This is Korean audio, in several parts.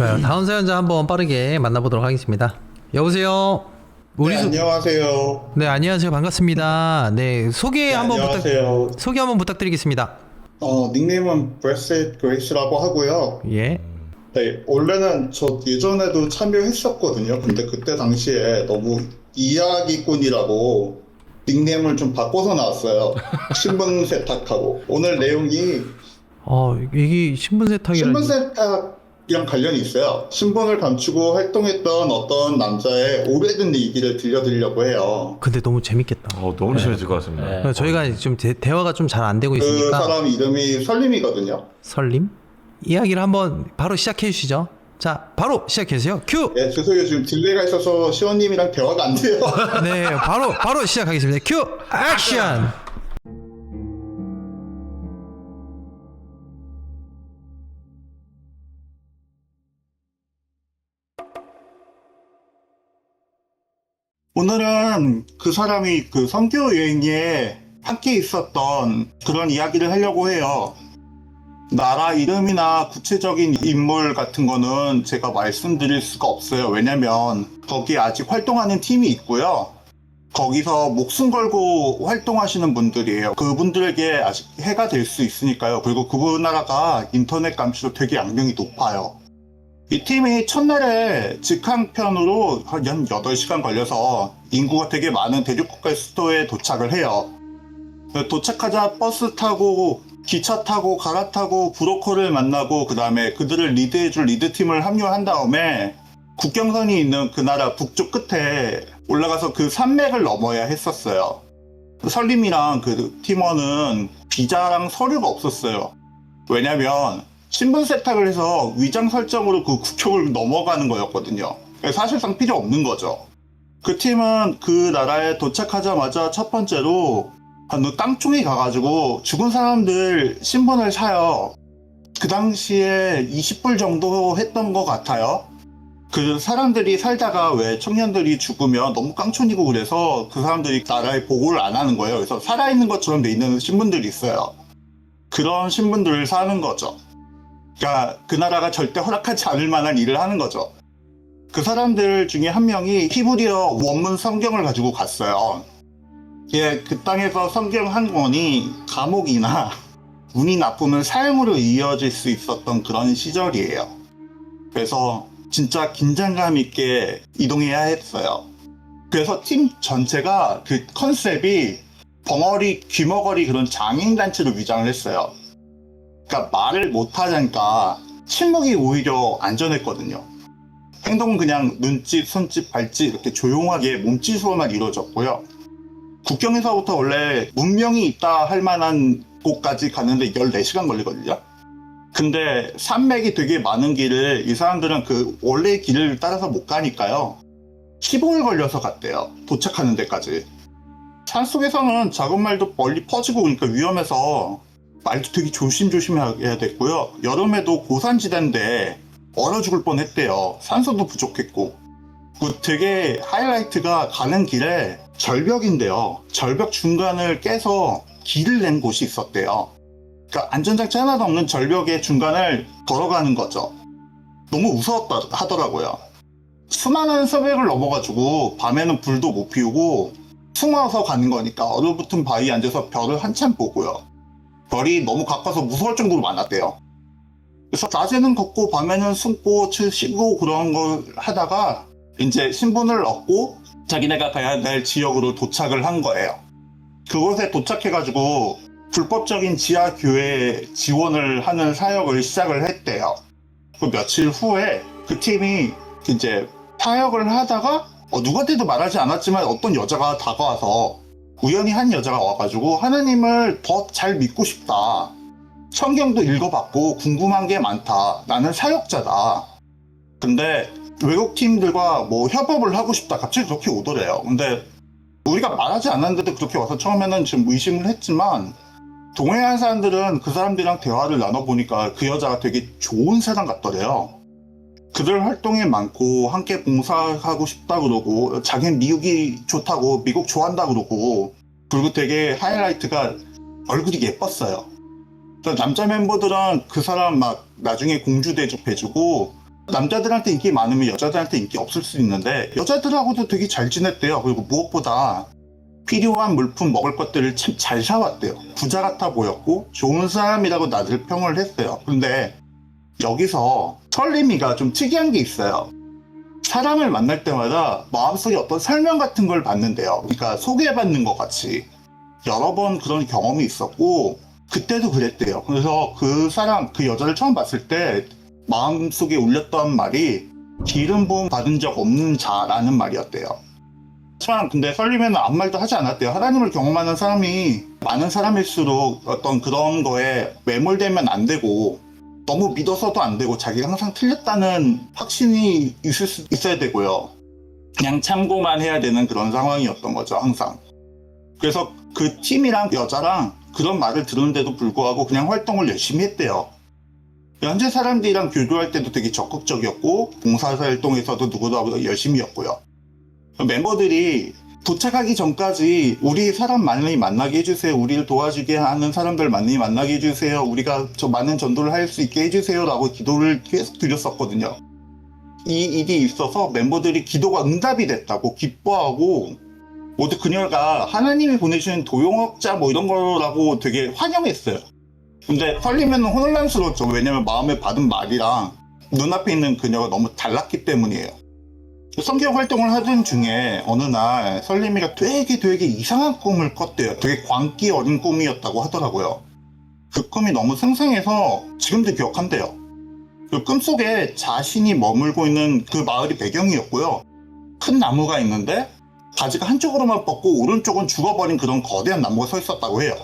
좋아요. 다음 사연자 한번 빠르게 만나보도록 하겠습니다. 여보세요. 우리 안녕하세요. 네, 안녕하세요. 반갑습니다. 네, 안녕하세요. 소개 한번 부탁드리겠습니다. 닉네임은 브레스 그레이스라고 하고요. 예. 네, 원래는 저 예전에도 참여했었거든요. 근데 그때 당시에 너무 이야기꾼이라고 닉네임을 좀 바꿔서 나왔어요. 신분 세탁하고. 오늘 내용이 이게 신분 세탁이라는. 신분 세탁이랑 관련이 있어요. 신분을 감추고 활동했던 어떤 남자의 오래된 얘기를 들려드리려고 해요. 근데 너무 재밌겠다. 너무 재밌을 것 같습니다. 네. 저희가 좀 대화가 좀 잘 안 되고 그 있으니까. 사람 이름이 설림이거든요. 설림? 이야기를 한번 바로 시작해 주시죠. 자, 바로 시작해 주세요. 큐! 네, 죄송해요. 지금 딜레이가 있어서 시원님이랑 대화가 안 돼요. 네, 바로 시작하겠습니다. 큐! 액션! 오늘은 그 사람이 그 선교 여행에 함께 있었던 그런 이야기를 하려고 해요. 나라 이름이나 구체적인 인물 같은 거는 제가 말씀드릴 수가 없어요. 왜냐면 거기에 아직 활동하는 팀이 있고요. 거기서 목숨 걸고 활동하시는 분들이에요. 그분들에게 아직 해가 될 수 있으니까요. 그리고 그 나라가 인터넷 감시도 되게 악명이 높아요. 이 팀이 첫날에 직항편으로 한 8시간 걸려서 인구가 되게 많은 대륙국가의 수도에 도착을 해요. 도착하자 버스 타고 기차 타고 갈아타고 브로커를 만나고 그 다음에 그들을 리드해줄 리드팀을 합류한 다음에 국경선이 있는 그 나라 북쪽 끝에 올라가서 그 산맥을 넘어야 했었어요. 설림이랑 그 팀원은 비자랑 서류가 없었어요. 왜냐면 신분 세탁을 해서 위장 설정으로 그 국경을 넘어가는 거였거든요. 사실상 필요 없는 거죠. 그 팀은 그 나라에 도착하자마자 첫 번째로 땅총에 가가지고 죽은 사람들 신분을 사요. 그 당시에 20불 정도 했던 것 같아요. 그 사람들이 살다가 왜 청년들이 죽으면 너무 깡촌이고 그래서 그 사람들이 나라에 보고를 안 하는 거예요. 그래서 살아있는 것처럼 돼 있는 신분들이 있어요. 그런 신분들을 사는 거죠. 그러니까 그 나라가 절대 허락하지 않을 만한 일을 하는 거죠. 그 사람들 중에 한 명이 히브리어 원문 성경을 가지고 갔어요. 그 땅에서 성경 한 권이 감옥이나 운이 나쁘면 사형으로 이어질 수 있었던 그런 시절이에요. 그래서 진짜 긴장감 있게 이동해야 했어요. 그래서 팀 전체가 그 컨셉이 벙어리, 귀머거리 그런 장애인단체로 위장을 했어요. 그러니까 말을 못하니까 침묵이 오히려 안전했거든요. 행동은 그냥 눈짓, 손짓, 발짓 이렇게 조용하게 몸짓으로만 이루어졌고요. 국경에서부터 원래 문명이 있다 할 만한 곳까지 가는데 14시간 걸리거든요. 근데 산맥이 되게 많은 길을 이 사람들은 그 원래의 길을 따라서 못 가니까요. 15일 걸려서 갔대요. 도착하는 데까지. 산속에서는 작은 말도 멀리 퍼지고 그러니까 위험해서 말도 되게 조심조심해야 됐고요. 여름에도 고산지대인데 얼어 죽을 뻔했대요. 산소도 부족했고. 되게 하이라이트가 가는 길에 절벽인데요. 절벽 중간을 깨서 길을 낸 곳이 있었대요. 그러니까 안전장치 하나도 없는 절벽의 중간을 걸어가는 거죠. 너무 무서웠다 하더라고요. 수많은 서백을 넘어가지고 밤에는 불도 못 피우고 숨어서 가는 거니까 얼어붙은 바위에 앉아서 별을 한참 보고요. 별이 너무 가까워서 무서울 정도로 많았대요. 그래서 낮에는 걷고 밤에는 숨고 쉬고 그런 걸 하다가 이제 신분을 얻고 자기네가 가야 될 지역으로 도착을 한 거예요. 그곳에 도착해가지고 불법적인 지하교회에 지원을 하는 사역을 시작을 했대요. 그 며칠 후에 그 팀이 이제 사역을 하다가 누구한테도 말하지 않았지만 어떤 여자가 다가와서 우연히 한 여자가 와가지고 하나님을 더 잘 믿고 싶다. 성경도 읽어봤고 궁금한 게 많다. 나는 사역자다. 근데 외국 팀들과 뭐 협업을 하고 싶다. 갑자기 그렇게 오더래요. 근데 우리가 말하지 않았는데도 그렇게 와서 처음에는 좀 의심을 했지만 동해안 사람들은 그 사람들이랑 대화를 나눠보니까 그 여자가 되게 좋은 사람 같더래요. 그들 활동이 많고 함께 봉사하고 싶다 그러고 자기는 미국이 좋다고 미국 좋아한다 그러고 그리고 되게 하이라이트가 얼굴이 예뻤어요. 남자 멤버들은 그 사람 막 나중에 공주 대접해주고 남자들한테 인기 많으면 여자들한테 인기 없을 수 있는데 여자들하고도 되게 잘 지냈대요. 그리고 무엇보다 필요한 물품 먹을 것들을 참 잘 사왔대요. 부자 같아 보였고 좋은 사람이라고 나를 평을 했어요. 근데 여기서 설림이가 좀 특이한 게 있어요. 사람을 만날 때마다 마음속에 어떤 설명 같은 걸 받는데요. 그러니까 소개받는 것 같이 여러 번 그런 경험이 있었고 그때도 그랬대요. 그래서 그 사람, 그 여자를 처음 봤을 때 마음속에 울렸던 말이 기름 부음 받은 적 없는 자라는 말이었대요. 하지만 근데 설림에는 아무 말도 하지 않았대요. 하나님을 경험하는 사람이 많은 사람일수록 어떤 그런 거에 매몰되면 안 되고 너무 믿어서도 안 되고 자기가 항상 틀렸다는 확신이 있어야 되고요. 그냥 참고만 해야 되는 그런 상황이었던 거죠, 항상. 그래서 그 팀이랑 여자랑 그런 말을 들었는데도 불구하고 그냥 활동을 열심히 했대요. 현재 사람들이랑 교류할 때도 되게 적극적이었고 봉사활동에서도 누구도 열심히였고요. 멤버들이 도착하기 전까지 우리 사람 많이 만나게 해주세요. 우리를 도와주게 하는 사람들 많이 만나게 해주세요. 우리가 저 많은 전도를 할 수 있게 해주세요. 라고 기도를 계속 드렸었거든요. 이 일이 있어서 멤버들이 기도가 응답이 됐다고 기뻐하고 모두 그녀가 하나님이 보내주신 도용업자 뭐 이런 거라고 되게 환영했어요. 근데 설리면 혼란스러웠죠. 왜냐면 마음에 받은 말이랑 눈앞에 있는 그녀가 너무 달랐기 때문이에요. 성경 활동을 하던 중에 어느 날 설림이가 되게 이상한 꿈을 꿨대요. 되게 광기 어린 꿈이었다고 하더라고요. 그 꿈이 너무 생생해서 지금도 기억한대요. 그 꿈속에 자신이 머물고 있는 그 마을이 배경이었고요. 큰 나무가 있는데 가지가 한쪽으로만 뻗고 오른쪽은 죽어버린 그런 거대한 나무가 서 있었다고 해요.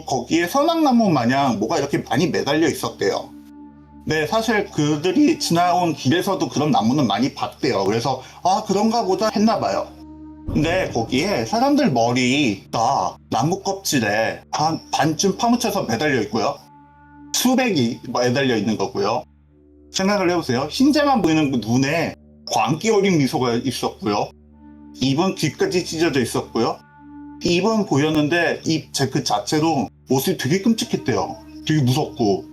거기에 선악나무 마냥 뭐가 이렇게 많이 매달려 있었대요. 네, 사실 그들이 지나온 길에서도 그런 나무는 많이 봤대요. 그래서 그런가 보다 했나 봐요. 근데 거기에 사람들 머리가 나무 껍질에 반쯤 파묻혀서 매달려 있고요. 수백이 매달려 있는 거고요. 생각을 해보세요. 흰자만 보이는 그 눈에 광기 어린 미소가 있었고요. 입은 귀까지 찢어져 있었고요. 입은 보였는데 입 그 자체로 모습이 되게 끔찍했대요. 되게 무섭고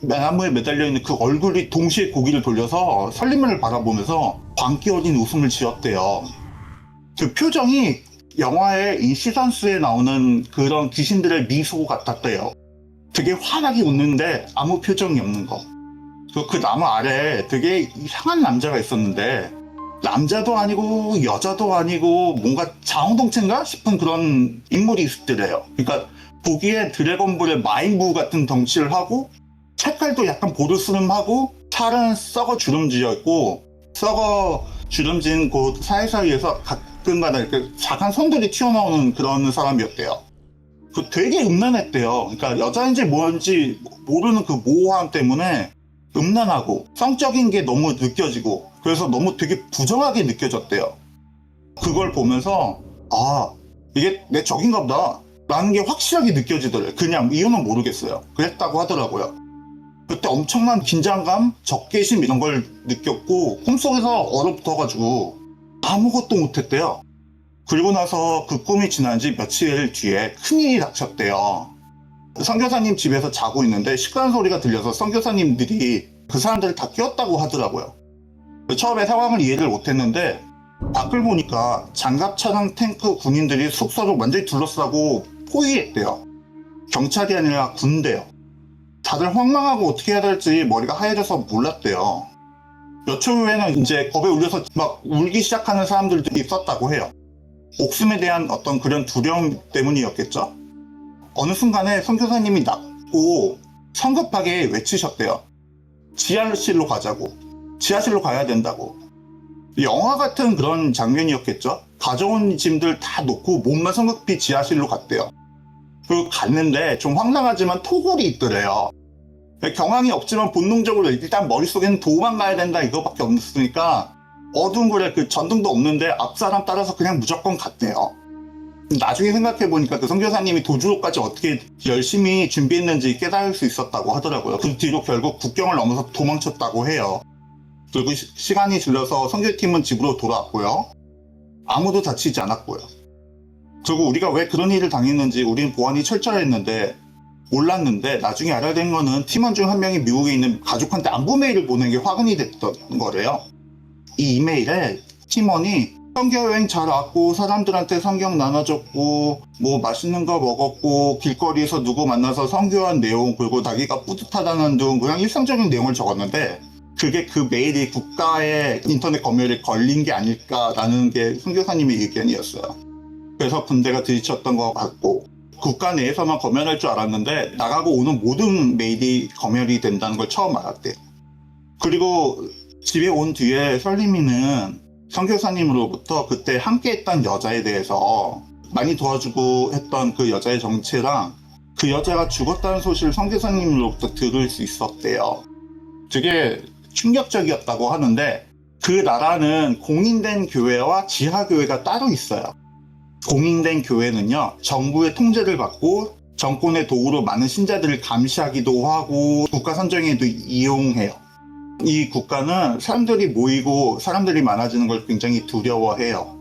나무에 매달려 있는 그 얼굴이 동시에 고개를 돌려서 설림을 바라보면서 광기 어린 웃음을 지었대요. 그 표정이 영화의 인시던스에 나오는 그런 귀신들의 미소 같았대요. 되게 환하게 웃는데 아무 표정이 없는 거. 그 나무 아래에 되게 이상한 남자가 있었는데 남자도 아니고 여자도 아니고 뭔가 자웅동체인가 싶은 그런 인물이 있었더래요. 그러니까 보기에 드래곤볼의 마인부 같은 덩치를 하고 색깔도 약간 보르스름하고 살은 썩어 주름지어 있고 썩어 주름진 곳 사이사이에서 가끔가다 이렇게 작은 손들이 튀어나오는 그런 사람이었대요. 되게 음란했대요. 그러니까 여자인지 뭔지 모르는 그 모호함 때문에 음란하고 성적인 게 너무 느껴지고 그래서 너무 되게 부정하게 느껴졌대요. 그걸 보면서 이게 내 적인가 보다 라는 게 확실하게 느껴지더래요. 그냥 이유는 모르겠어요. 그랬다고 하더라고요. 그때 엄청난 긴장감, 적개심 이런 걸 느꼈고 꿈속에서 얼어붙어가지고 아무것도 못했대요. 그리고 나서 그 꿈이 지난 지 며칠 뒤에 큰일이 닥쳤대요. 선교사님 집에서 자고 있는데 시끄러운 소리가 들려서 선교사님들이 그 사람들을 다 깨웠다고 하더라고요. 처음에 상황을 이해를 못했는데 밖을 보니까 장갑차랑 탱크 군인들이 숙소를 완전히 둘러싸고 포위했대요. 경찰이 아니라 군대요. 다들 황망하고 어떻게 해야 될지 머리가 하얘져서 몰랐대요. 몇 초 후에는 이제 겁에 울려서 막 울기 시작하는 사람들도 있었다고 해요. 목숨에 대한 어떤 그런 두려움 때문이었겠죠? 어느 순간에 선교사님이 낫고 성급하게 외치셨대요. 지하실로 가자고. 지하실로 가야 된다고. 영화 같은 그런 장면이었겠죠? 가져온 짐들 다 놓고 몸만 성급히 지하실로 갔대요. 그리고 갔는데 좀 황당하지만 토굴이 있더래요. 경황이 없지만 본능적으로 일단 머릿속에는 도망가야 된다 이거밖에 없으니까 어두운 곳에 그 전등도 없는데 앞사람 따라서 그냥 무조건 갔대요. 나중에 생각해보니까 그 선교사님이 도주로까지 어떻게 열심히 준비했는지 깨달을 수 있었다고 하더라고요. 그 뒤로 결국 국경을 넘어서 도망쳤다고 해요. 그리고 시간이 질러서 선교팀은 집으로 돌아왔고요. 아무도 다치지 않았고요. 그리고 우리가 왜 그런 일을 당했는지 우리는 보안이 철저했는데 몰랐는데 나중에 알아야 된 거는 팀원 중 한 명이 미국에 있는 가족한테 안부 메일을 보낸 게 화근이 됐던 거래요. 이 이메일에 팀원이 성교 여행 잘 왔고 사람들한테 성경 나눠줬고 뭐 맛있는 거 먹었고 길거리에서 누구 만나서 선교한 내용 그리고 자기가 뿌듯하다는 등 그냥 일상적인 내용을 적었는데 그게 그 메일이 국가의 인터넷 검열에 걸린 게 아닐까라는 게 선교사님의 의견이었어요. 그래서 군대가 들이쳤던 것 같고 국가 내에서만 검열할 줄 알았는데 나가고 오는 모든 메일이 검열이 된다는 걸 처음 알았대요. 그리고 집에 온 뒤에 설림이는 선교사님으로부터 그때 함께 했던 여자에 대해서 많이 도와주고 했던 그 여자의 정체랑 그 여자가 죽었다는 소식을 선교사님으로부터 들을 수 있었대요. 되게 충격적이었다고 하는데 그 나라는 공인된 교회와 지하교회가 따로 있어요. 공인된 교회는요, 정부의 통제를 받고 정권의 도구로 많은 신자들을 감시하기도 하고 국가 선정에도 이용해요. 이 국가는 사람들이 모이고 사람들이 많아지는 걸 굉장히 두려워해요.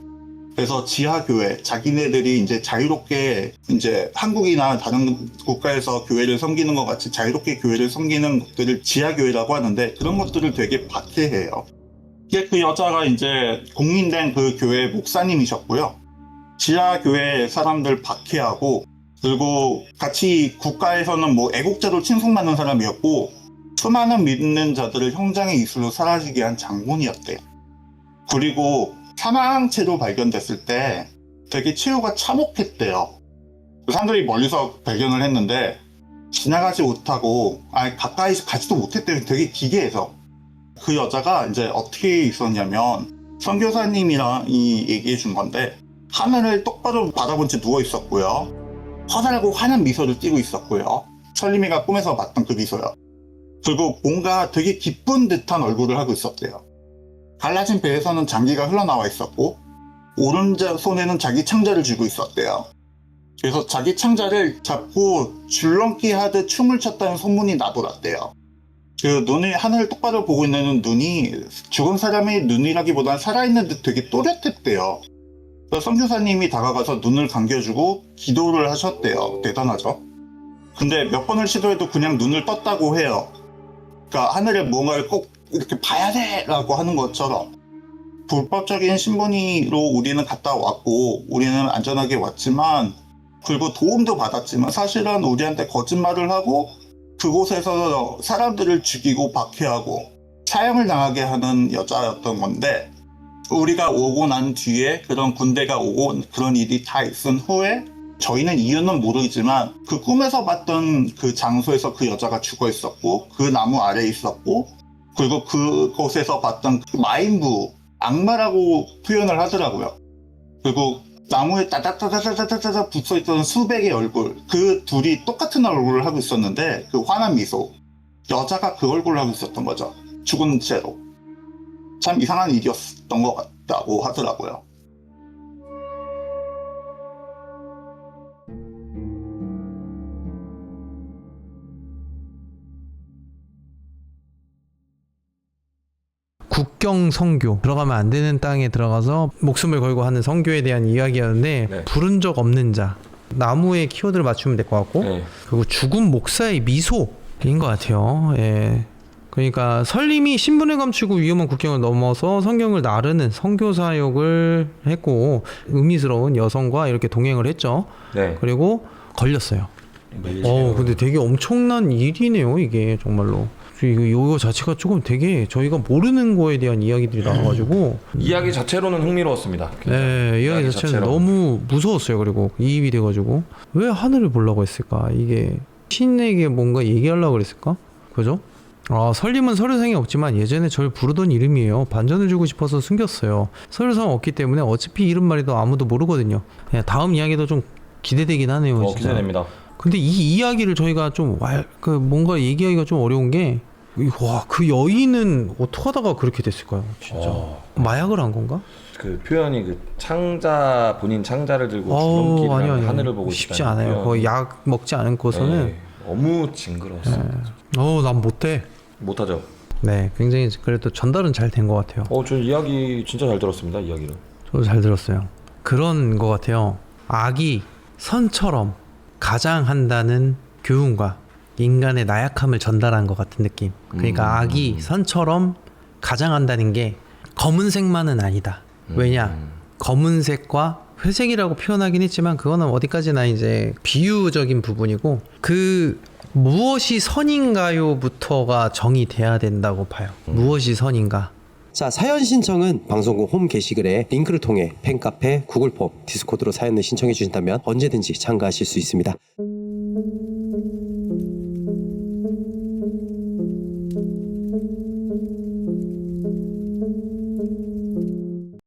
그래서 지하교회, 자기네들이 이제 자유롭게 이제 한국이나 다른 국가에서 교회를 섬기는 것 같이 자유롭게 교회를 섬기는 것들을 지하교회라고 하는데 그런 것들을 되게 박해해요. 이게 그 여자가 이제 공인된 그 교회 목사님이셨고요. 지하교회 사람들 박해하고 그리고 같이 국가에서는 뭐 애국자로 칭송받는 사람이었고 수많은 믿는 자들을 형장의 이슬로 사라지게 한 장본이었대요. 그리고 사망체로 발견됐을 때 되게 치유가 참혹했대요. 사람들이 멀리서 발견을 했는데 지나가지 못하고 가까이 가지도 못했대요. 되게 기괴해서. 그 여자가 이제 어떻게 있었냐면 선교사님이랑 얘기해 준 건데 하늘을 똑바로 바라본 채 누워 있었고요. 화살고 환한 미소를 띠고 있었고요. 설림이가 꿈에서 봤던 그 미소요. 그리고 뭔가 되게 기쁜 듯한 얼굴을 하고 있었대요. 갈라진 배에서는 장기가 흘러나와 있었고 오른손에는 자기 창자를 쥐고 있었대요. 그래서 자기 창자를 잡고 줄넘기 하듯 춤을 췄다는 소문이 나돌았대요. 그 눈이 하늘을 똑바로 보고 있는 눈이 죽은 사람의 눈이라기보다는 살아있는 듯 되게 또렷했대요. 그래서 선교사님이 다가가서 눈을 감겨주고 기도를 하셨대요. 대단하죠? 근데 몇 번을 시도해도 그냥 눈을 떴다고 해요. 그러니까 하늘에 뭔가를 꼭 이렇게 봐야 돼! 라고 하는 것처럼 불법적인 신분으로 우리는 갔다 왔고 우리는 안전하게 왔지만 그리고 도움도 받았지만 사실은 우리한테 거짓말을 하고 그곳에서 사람들을 죽이고 박해하고 사형을 당하게 하는 여자였던 건데 우리가 오고 난 뒤에 그런 군대가 오고 그런 일이 다 있은 후에 저희는 이유는 모르지만 그 꿈에서 봤던 그 장소에서 그 여자가 죽어 있었고 그 나무 아래에 있었고 그리고 그곳에서 봤던 그 마인부 악마라고 표현을 하더라고요. 그리고 나무에 따닥따닥따닥따닥 붙어있던 수백의 얼굴 그 둘이 똑같은 얼굴을 하고 있었는데 그 환한 미소 여자가 그 얼굴을 하고 있었던 거죠. 죽은 채로. 참 이상한 일이었던 것 같다고 하더라고요. 국경 선교 들어가면 안 되는 땅에 들어가서 목숨을 걸고 하는 선교에 대한 이야기였는데 네. 부른 적 없는 자 나무의 키워드를 맞추면 될 것 같고 네. 그리고 죽은 목사의 미소인 것 같아요. 예. 그러니까 설림이 신분을 감추고 위험한 국경을 넘어서 성경을 나르는 선교 사역을 했고 의미스러운 여성과 이렇게 동행을 했죠. 네. 그리고 걸렸어요. 매일 근데 되게 엄청난 일이네요, 이게 정말로. 이거 자체가 조금 되게 저희가 모르는 거에 대한 이야기들이 나와가지고 이야기 자체로는 흥미로웠습니다. 네, 이야기 자체는 너무 무서웠어요. 그리고 이입이 돼가지고 왜 하늘을 보려고 했을까? 이게 신에게 뭔가 얘기하려고 그랬을까? 그죠? 설림은 서류상이 없지만 예전에 절 부르던 이름이에요. 반전을 주고 싶어서 숨겼어요. 서류상 없기 때문에 어차피 이름 말이도 아무도 모르거든요. 다음 이야기도 좀 기대되긴 하네요. 진짜. 기대됩니다. 근데 이 이야기를 저희가 좀 뭔가 얘기하기가 좀 어려운 게 그 여인은 어떻게 하다가 그렇게 됐을까요? 진짜 마약을 한 건가? 그 표현이 그 창자 본인 창자를 들고 줄넘기를 하늘을 보고 쉽지 않아요. 거의 약 먹지 않고서는 네, 너무 징그러웠어요. 난 못해. 못하죠. 네, 굉장히 그래도 전달은 잘 된 것 같아요. 저 이야기 진짜 잘 들었습니다. 이야기를. 저도 잘 들었어요. 그런 것 같아요. 악이 선처럼 가장한다는 교훈과 인간의 나약함을 전달한 것 같은 느낌. 그러니까 악이 선처럼 가장한다는 게 검은색만은 아니다. 왜냐? 검은색과 회색이라고 표현하긴 했지만 그거는 어디까지나 이제 비유적인 부분이고, 그 무엇이 선인가요부터가 정의돼야 된다고 봐요. 무엇이 선인가. 자, 사연 신청은 방송국 홈 게시글에 링크를 통해 팬카페, 구글폼, 디스코드로 사연을 신청해 주신다면 언제든지 참가하실 수 있습니다.